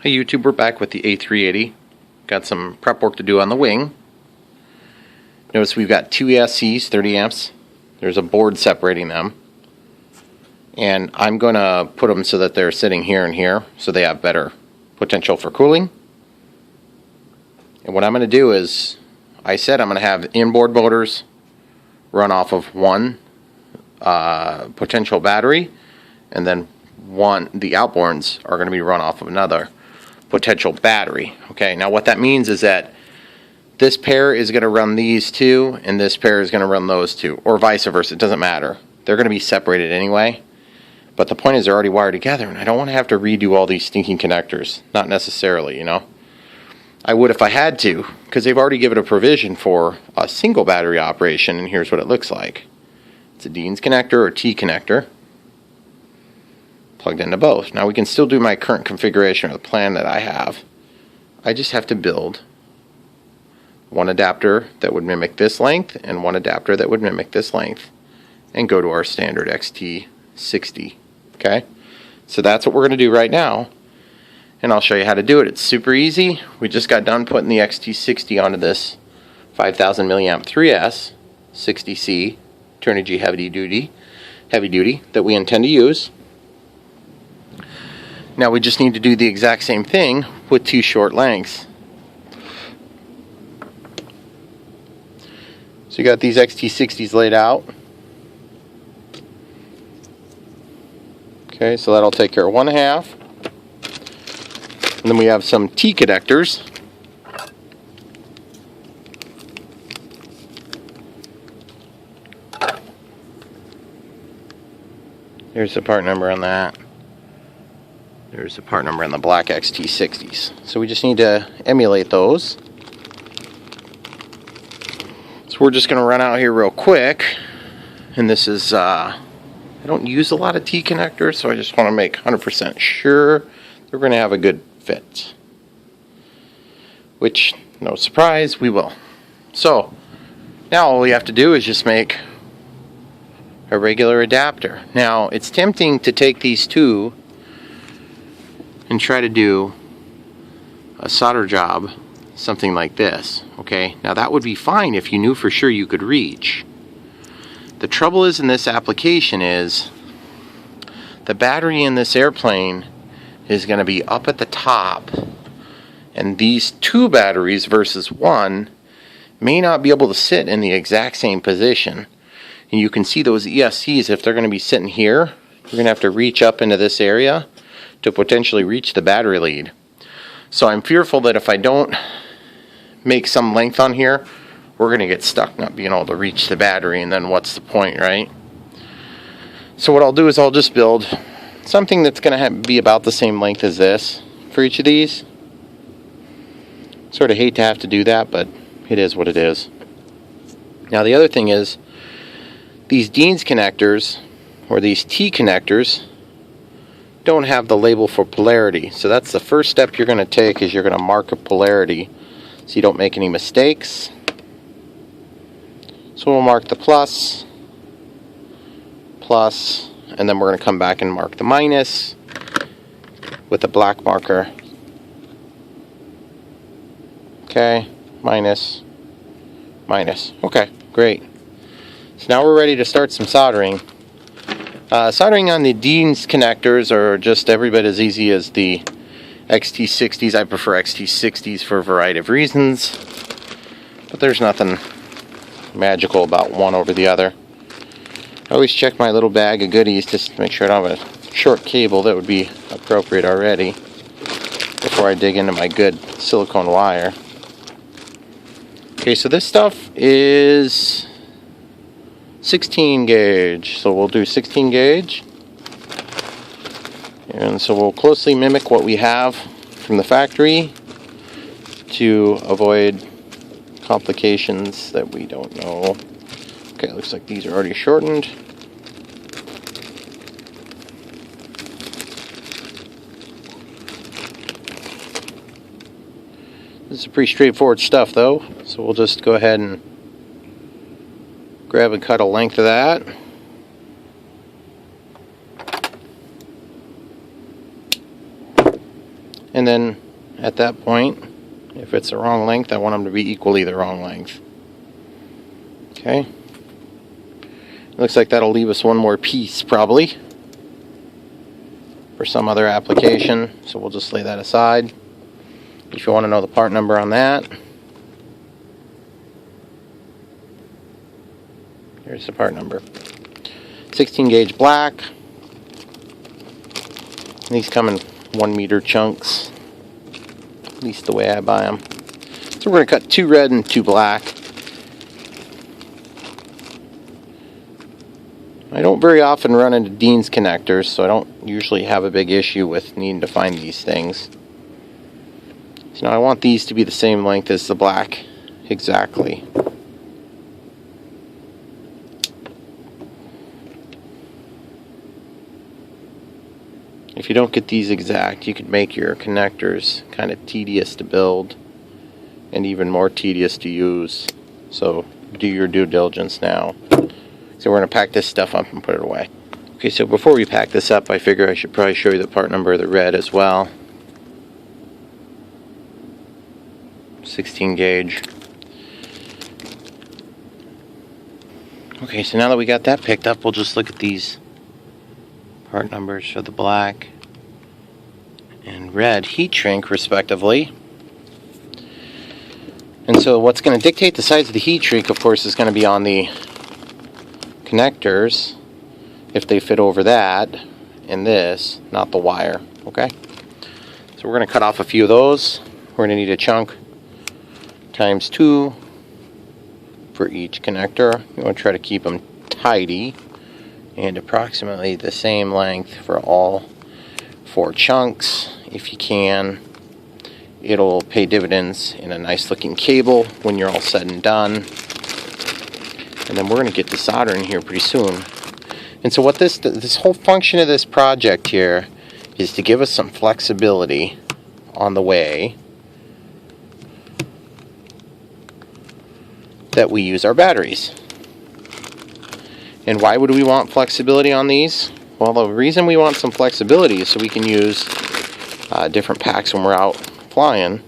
Hey YouTube, we're back with the A380. Got some prep work to do on the wing. Notice we've got two ESCs, 30 amps. There's a board separating them. And I'm going to put them so that they're sitting here and here, so they have better potential for cooling. And what I'm going to do is, I said I'm going to have inboard motors run off of one potential battery, and then the outboards are going to be run off of another potential battery. Okay, now what that means is that this pair is going to run these two and this pair is going to run those two, or vice versa. It doesn't matter. They're going to be separated anyway, but the point is they're already wired together, and I don't want to have to redo all these stinking connectors. Not necessarily, you know. I would if I had to, because they've already given a provision for a single battery operation, and here's what it looks like. It's a Dean's connector or T connector plugged into both. Now we can still do my current configuration or the plan that I have. I just have to build one adapter that would mimic this length and one adapter that would mimic this length and go to our standard XT60. Okay, so that's what we're going to do right now, and I'll show you how to do it. It's super easy. We just got done putting the XT60 onto this 5000 milliamp 3S 60C Turnigy heavy duty that we intend to use. Now we just need to do the exact same thing with two short lengths. So you got these XT60s laid out. Okay, so that'll take care of 1/2. And then we have some T connectors. Here's the part number on that. There's the part number on the black XT60s. So we just need to emulate those. So we're just going to run out here real quick. And this is, I don't use a lot of T connectors, so I just want to make 100% sure they're going to have a good fit. Which, no surprise, we will. So, now all we have to do is just make a regular adapter. Now, it's tempting to take these two and try to do a solder job, something like this. Okay, now that would be fine if you knew for sure you could reach. The trouble is in this application is the battery in this airplane is going to be up at the top, and these two batteries versus one may not be able to sit in the exact same position. And you can see those ESCs, if they're going to be sitting here, you're going to have to reach up into this area to potentially reach the battery lead. So I'm fearful that if I don't make some length on here, we're going to get stuck not being able to reach the battery, and then what's the point, right? So what I'll do is I'll just build something that's going to be about the same length as this for each of these. Sort of hate to have to do that, but it is what it is. Now the other thing is, these Dean's connectors, or these T connectors, don't have the label for polarity. So that's the first step you're going to take, is you're going to mark a polarity so you don't make any mistakes. So we'll mark the plus, and then we're going to come back and mark the minus with a black marker. Okay, minus. Okay, great. So now we're ready to start some soldering. Soldering on the Dean's connectors are just every bit as easy as the XT60s. I prefer XT60s for a variety of reasons, but there's nothing magical about one over the other. I always check my little bag of goodies just to make sure I don't have a short cable that would be appropriate already before I dig into my good silicone wire. Okay, so this stuff is 16 gauge, so we'll do 16 gauge, and so we'll closely mimic what we have from the factory to avoid complications that we don't know. Okay, looks like these are already shortened. This is pretty straightforward stuff though, so we'll just go ahead and grab and cut a length of that. And then at that point, if it's the wrong length, I want them to be equally the wrong length. Okay. Looks like that'll leave us one more piece probably for some other application, so we'll just lay that aside. If you want to know the part number on that, here's the part number. 16 gauge black. These come in 1 meter chunks, at least the way I buy them. So we're going to cut 2 red and 2 black. I don't very often run into Dean's connectors, so I don't usually have a big issue with needing to find these things. So now I want these to be the same length as the black, exactly. If you don't get these exact, you could make your connectors kind of tedious to build and even more tedious to use. So do your due diligence now. So we're going to pack this stuff up and put it away. Okay, so before we pack this up, I figure I should probably show you the part number of the red as well. 16 gauge. Okay, so now that we got that picked up, we'll just look at these part numbers for the black and red heat shrink respectively. And so what's going to dictate the size of the heat shrink, of course, is going to be on the connectors, if they fit over that and this, not the wire. Okay, so we're going to cut off a few of those. We're going to need a chunk times 2 for each connector. You want to try to keep them tidy and approximately the same length for all 4 chunks if you can. It'll pay dividends in a nice looking cable when you're all said and done. And then we're going to get to soldering here pretty soon. And so what this whole function of this project here is to give us some flexibility on the way that we use our batteries. And why would we want flexibility on these? Well, the reason we want some flexibility is so we can use different packs when we're out flying.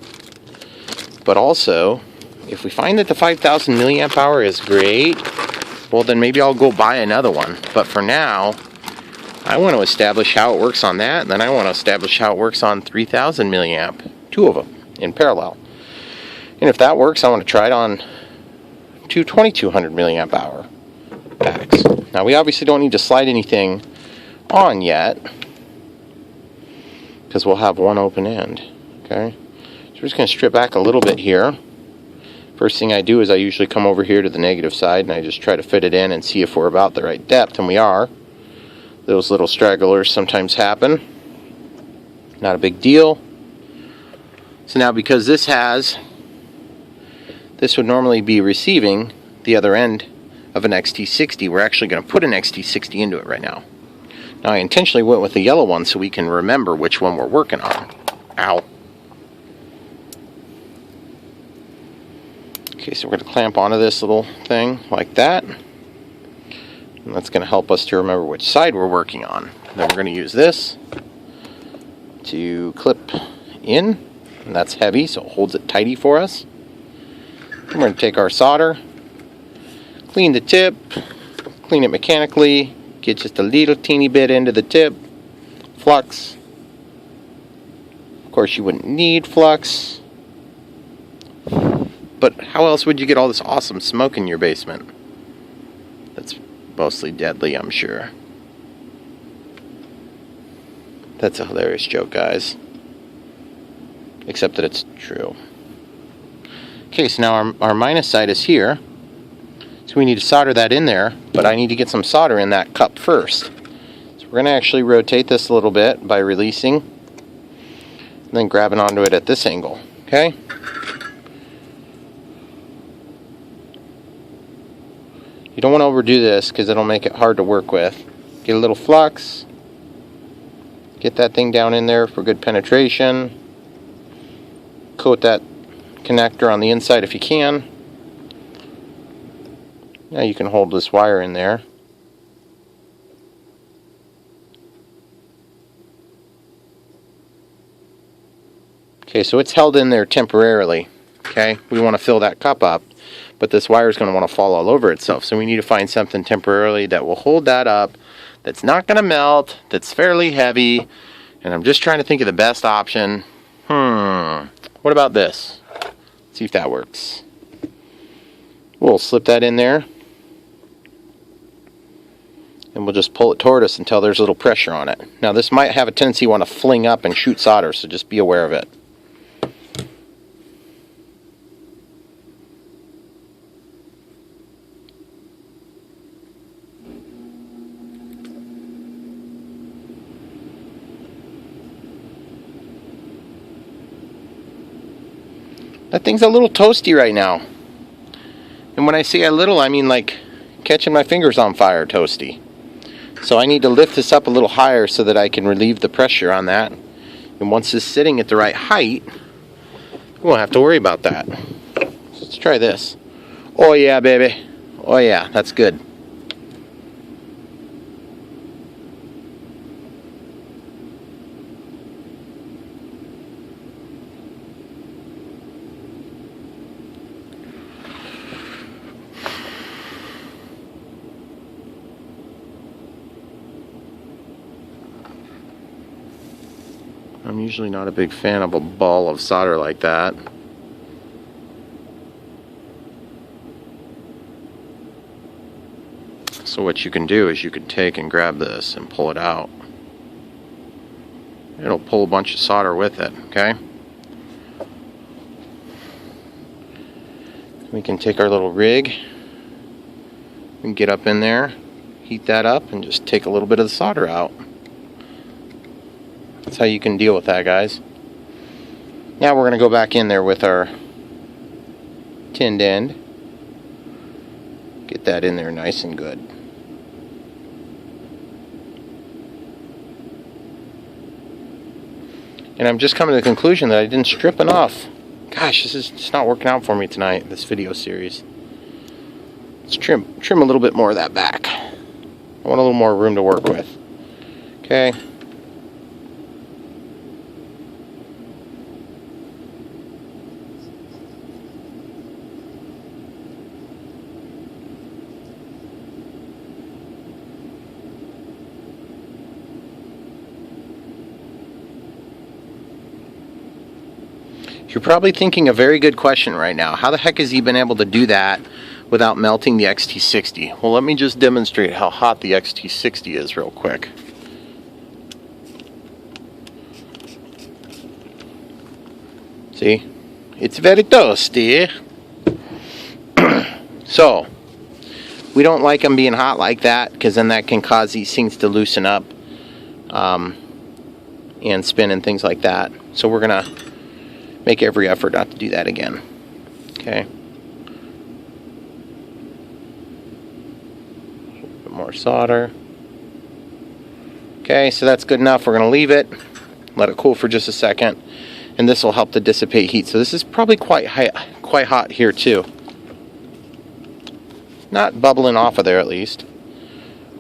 But also, if we find that the 5,000 milliamp hour is great, well then maybe I'll go buy another one. But for now, I want to establish how it works on that, and then I want to establish how it works on 3,000 milliamp, 2 of them in parallel. And if that works, I want to try it on 2,200 milliamp hour packs. Now we obviously don't need to slide anything on yet, because we'll have one open end. Okay, so we're just going to strip back a little bit here. First thing I do is I usually come over here to the negative side and I just try to fit it in and see if we're about the right depth, and we are. Those little stragglers sometimes happen. Not a big deal. So now, because this would normally be receiving the other end of an XT60, we're actually going to put an XT60 into it right now. Now I intentionally went with the yellow one so we can remember which one we're working on. Ow. Okay, so we're going to clamp onto this little thing like that. And that's going to help us to remember which side we're working on. Then we're going to use this to clip in. And that's heavy, so it holds it tidy for us. We're going to take our solder, clean the tip, clean it mechanically, get just a little teeny bit into the tip, flux. Of course you wouldn't need flux, but how else would you get all this awesome smoke in your basement? That's mostly deadly, I'm sure. That's a hilarious joke, guys. Except that it's true. Okay, so now our minus side is here. So we need to solder that in there, but I need to get some solder in that cup first. So we're going to actually rotate this a little bit by releasing, and then grabbing onto it at this angle. Okay? You don't want to overdo this because it'll make it hard to work with. Get a little flux. Get that thing down in there for good penetration. Coat that connector on the inside if you can. Now you can hold this wire in there. Okay, so it's held in there temporarily. Okay, we want to fill that cup up, but this wire is going to want to fall all over itself. So we need to find something temporarily that will hold that up, that's not going to melt, that's fairly heavy. And I'm just trying to think of the best option. What about this? Let's see if that works. We'll slip that in there. And we'll just pull it toward us until there's a little pressure on it. Now this might have a tendency to want to fling up and shoot solder, so just be aware of it. That thing's a little toasty right now. And when I say a little, I mean like catching my fingers on fire toasty. So I need to lift this up a little higher so that I can relieve the pressure on that. And once it's sitting at the right height, we won't have to worry about that. So let's try this. Oh yeah, baby. Oh yeah, that's good. I'm usually not a big fan of a ball of solder like that. So what you can do is you can take and grab this and pull it out. It'll pull a bunch of solder with it, okay? We can take our little rig, we can get up in there, heat that up, and just take a little bit of the solder out. That's how you can deal with that, guys. Now we're going to go back in there with our tinned end. Get that in there nice and good. And I'm just coming to the conclusion that I didn't strip enough. Gosh, this is just not working out for me tonight, this video series. Let's trim a little bit more of that back. I want a little more room to work with. Okay. You're probably thinking a very good question right now. How the heck has he been able to do that without melting the XT60? Well, let me just demonstrate how hot the XT60 is real quick. See? It's very toasty. So, we don't like them being hot like that, because then that can cause these things to loosen up and spin and things like that. So we're going to make every effort not to do that again. Okay. A bit more solder. Okay, so that's good enough. We're going to leave it, let it cool for just a second, and this will help to dissipate heat. So this is probably quite hot here too. Not bubbling off of there at least,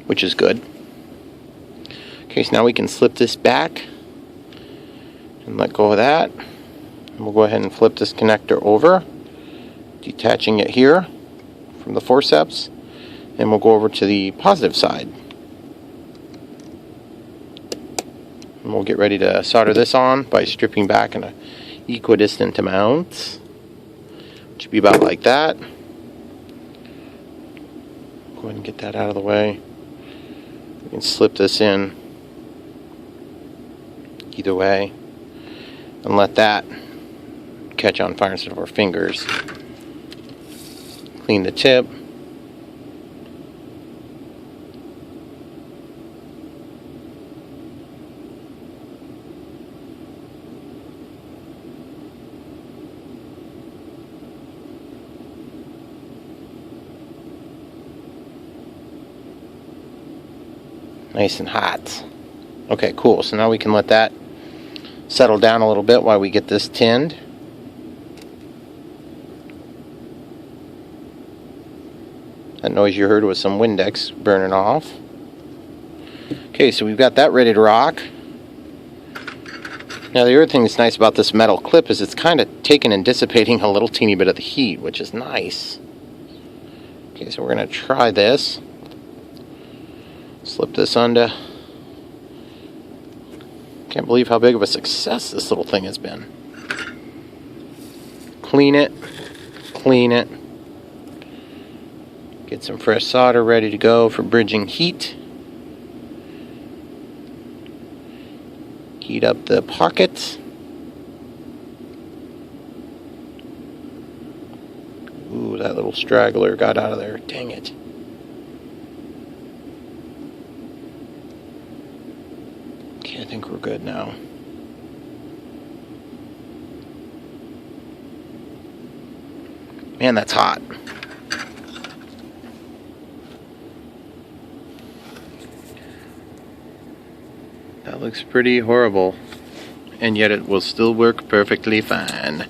which is good. Okay, so now we can slip this back and let go of that. We'll go ahead and flip this connector over, detaching it here from the forceps, and we'll go over to the positive side. And we'll get ready to solder this on by stripping back an equidistant amount, which would be about like that. Go ahead and get that out of the way. We can slip this in either way and let that catch on fire instead of our fingers. Clean the tip. Nice and hot. Okay, cool. So now we can let that settle down a little bit while we get this tinned. That noise you heard was some Windex burning off. Okay, so we've got that ready to rock. Now the other thing that's nice about this metal clip is it's kind of taking and dissipating a little teeny bit of the heat, which is nice. Okay, so we're going to try this. Slip this onto. Can't believe how big of a success this little thing has been. Clean it. Clean it. Get some fresh solder ready to go for bridging heat. Heat up the pockets. Ooh, that little straggler got out of there. Dang it. Okay, I think we're good now. Man, that's hot. That looks pretty horrible, and yet it will still work perfectly fine.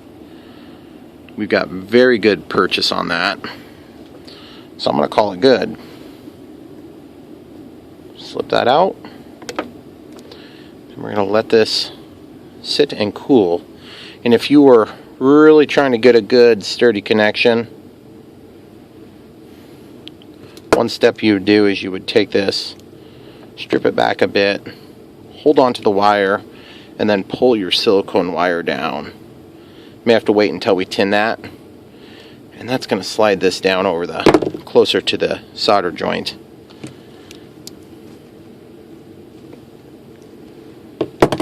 We've got very good purchase on that, so I'm going to call it good. Slip that out, and we're going to let this sit and cool. And if you were really trying to get a good sturdy connection, one step you would do is you would take this, strip it back a bit, hold on to the wire, and then pull your silicone wire down. You may have to wait until we tin that, and that's going to slide this down over the closer to the solder joint.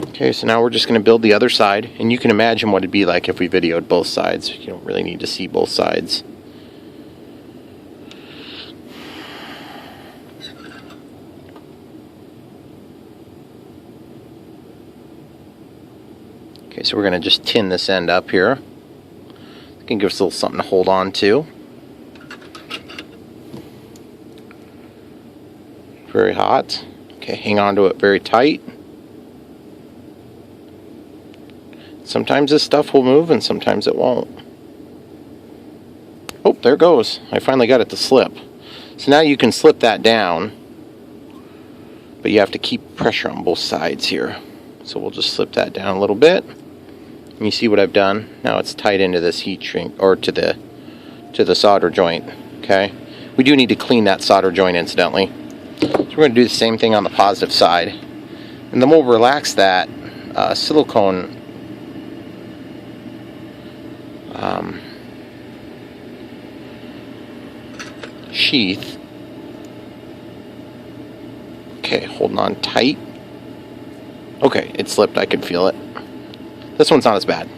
Okay, so now we're just going to build the other side, and you can imagine what it'd be like if we videoed both sides. You don't really need to see both sides. Okay, so we're going to just tin this end up here. It can give us a little something to hold on to. Very hot. Okay, hang on to it very tight. Sometimes this stuff will move and sometimes it won't. Oh, there it goes. I finally got it to slip. So now you can slip that down, but you have to keep pressure on both sides here. So we'll just slip that down a little bit. And you see what I've done? Now it's tight into this heat shrink, or to the solder joint. Okay? We do need to clean that solder joint incidentally. So we're going to do the same thing on the positive side. And then we'll relax that silicone sheath. Okay, holding on tight. Okay, it slipped. I could feel it. This one's not as bad.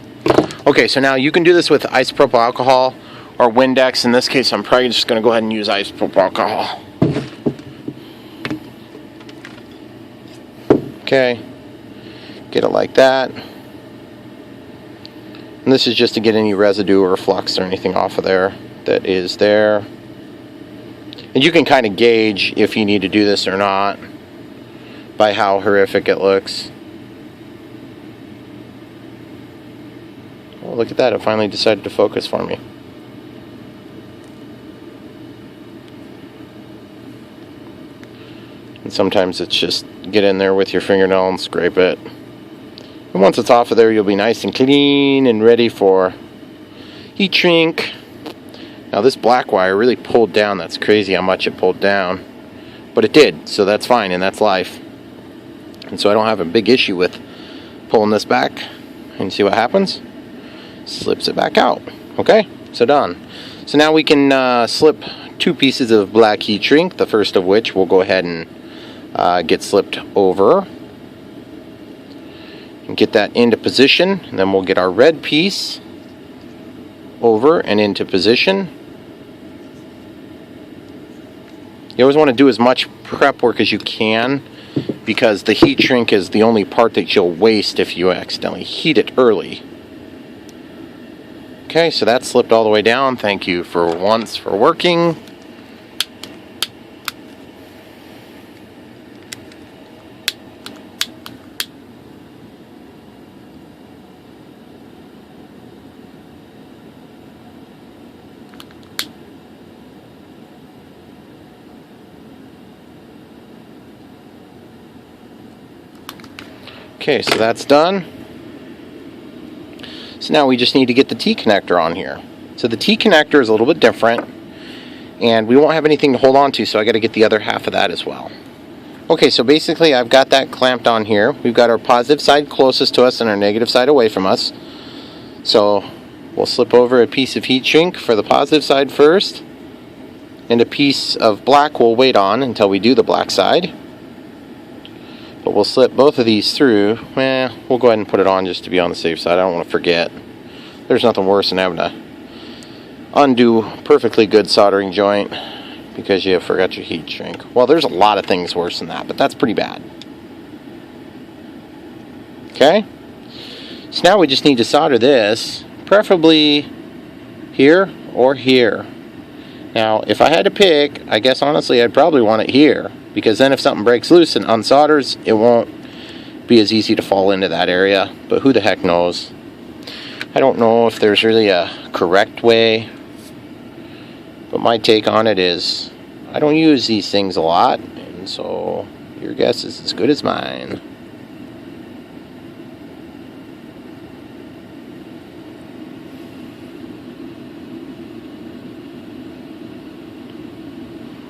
Okay, so now you can do this with isopropyl alcohol or Windex. In this case, I'm probably just going to go ahead and use isopropyl alcohol. Okay, get it like that. And this is just to get any residue or flux or anything off of there that is there. And you can kind of gauge if you need to do this or not by how horrific it looks. Oh, look at that, it finally decided to focus for me. And sometimes it's just get in there with your fingernail and scrape it. And once it's off of there, you'll be nice and clean and ready for heat shrink. Now this black wire really pulled down. That's crazy how much it pulled down. But it did, so that's fine, and that's life. And so I don't have a big issue with pulling this back. And see what happens? Slips it back out. Okay, so done. So now we can slip two pieces of black heat shrink, the first of which we'll go ahead and get slipped over. And get that into position, and then we'll get our red piece over and into position. You always want to do as much prep work as you can, because the heat shrink is the only part that you'll waste if you accidentally heat it early. Okay, so that slipped all the way down. Thank you for once for working. Okay, so that's done. So now we just need to get the T connector on here. So the T connector is a little bit different, and we won't have anything to hold on to, so I got to get the other half of that as well. Okay, so basically I've got that clamped on here. We've got our positive side closest to us and our negative side away from us. So we'll slip over a piece of heat shrink for the positive side first, and a piece of black we'll wait on until we do the black side. But we'll slip both of these through. We'll go ahead and put it on just to be on the safe side. I don't want to forget. There's nothing worse than having to undo a perfectly good soldering joint because you forgot your heat shrink. Well, there's a lot of things worse than that, but that's pretty bad. Okay? So now we just need to solder this, preferably here or here. Now, if I had to pick, I guess honestly I'd probably want it here, because then if something breaks loose and unsolders, it won't be as easy to fall into that area. But who the heck knows? I don't know if there's really a correct way, but my take on it is I don't use these things a lot, and so your guess is as good as mine.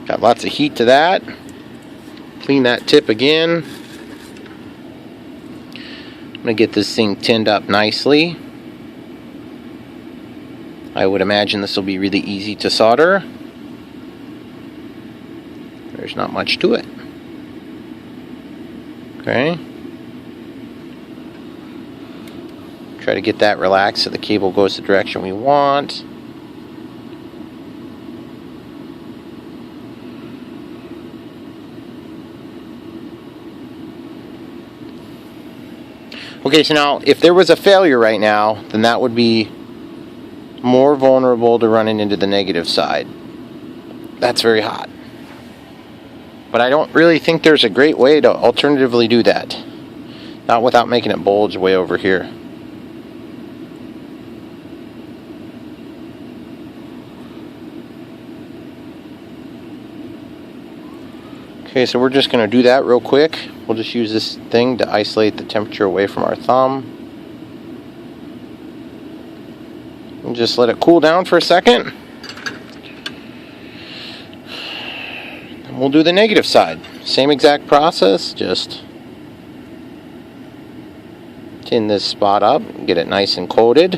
Got lots of heat to that. Clean that tip again. I'm going to get this thing tinned up nicely. I would imagine this will be really easy to solder. There's not much to it. Okay. Try to get that relaxed so the cable goes the direction we want. Okay, so now if there was a failure right now, then that would be more vulnerable to running into the negative side. That's very hot. But I don't really think there's a great way to alternatively do that. Not without making it bulge way over here. Okay, so we're just going to do that real quick. We'll just use this thing to isolate the temperature away from our thumb. And just let it cool down for a second. And we'll do the negative side. Same exact process, just tin this spot up, get it nice and coated.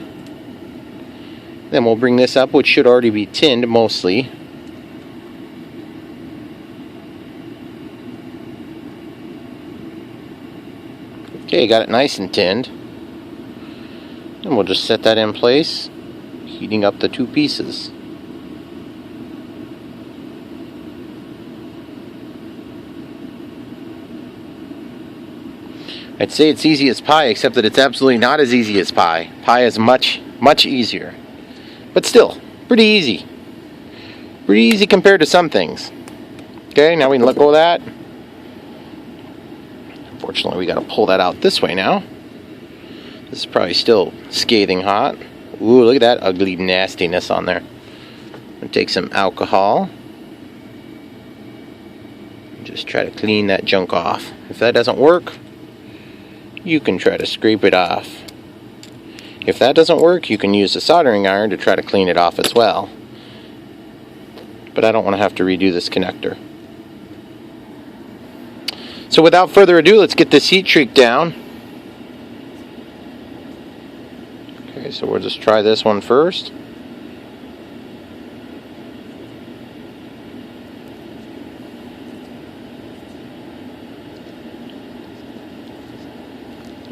Then we'll bring this up, which should already be tinned mostly. Okay, got it nice and tinned. And we'll just set that in place, heating up the two pieces. I'd say it's easy as pie, except that it's absolutely not as easy as pie. Pie is much, much easier. But still, pretty easy. Pretty easy compared to some things. Okay, now we can let go of that. Unfortunately, we got to pull that out this way now. This is probably still scathing hot. Ooh, look at that ugly nastiness on there. I'm going to take some alcohol. Just try to clean that junk off. If that doesn't work, you can try to scrape it off. If that doesn't work, you can use a soldering iron to try to clean it off as well. But I don't want to have to redo this connector. So without further ado, let's get this heat shrink down. Okay, so we'll just try this one first.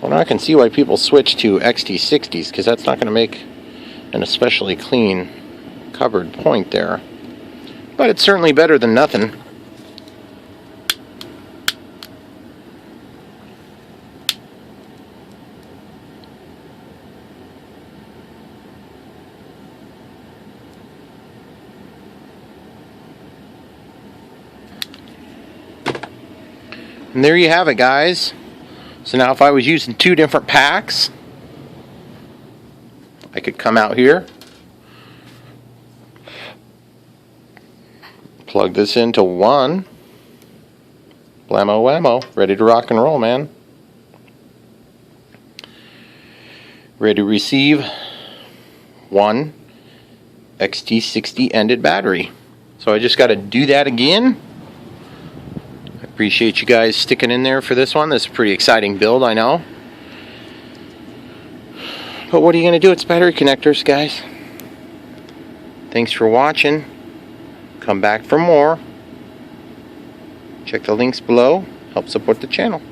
Well, now I can see why people switch to XT60s, because that's not going to make an especially clean covered point there. But it's certainly better than nothing. And there you have it, guys. So now if I was using two different packs, I could come out here, plug this into one, blammo whammo, ready to rock and roll, man. ready to receive one XT60 ended battery. So I just got to do that again. I appreciate you guys sticking in there for this one. This is a pretty exciting build, I know. But what are you going to do? It's battery connectors, guys. Thanks for watching. Come back for more. Check the links below. Help support the channel.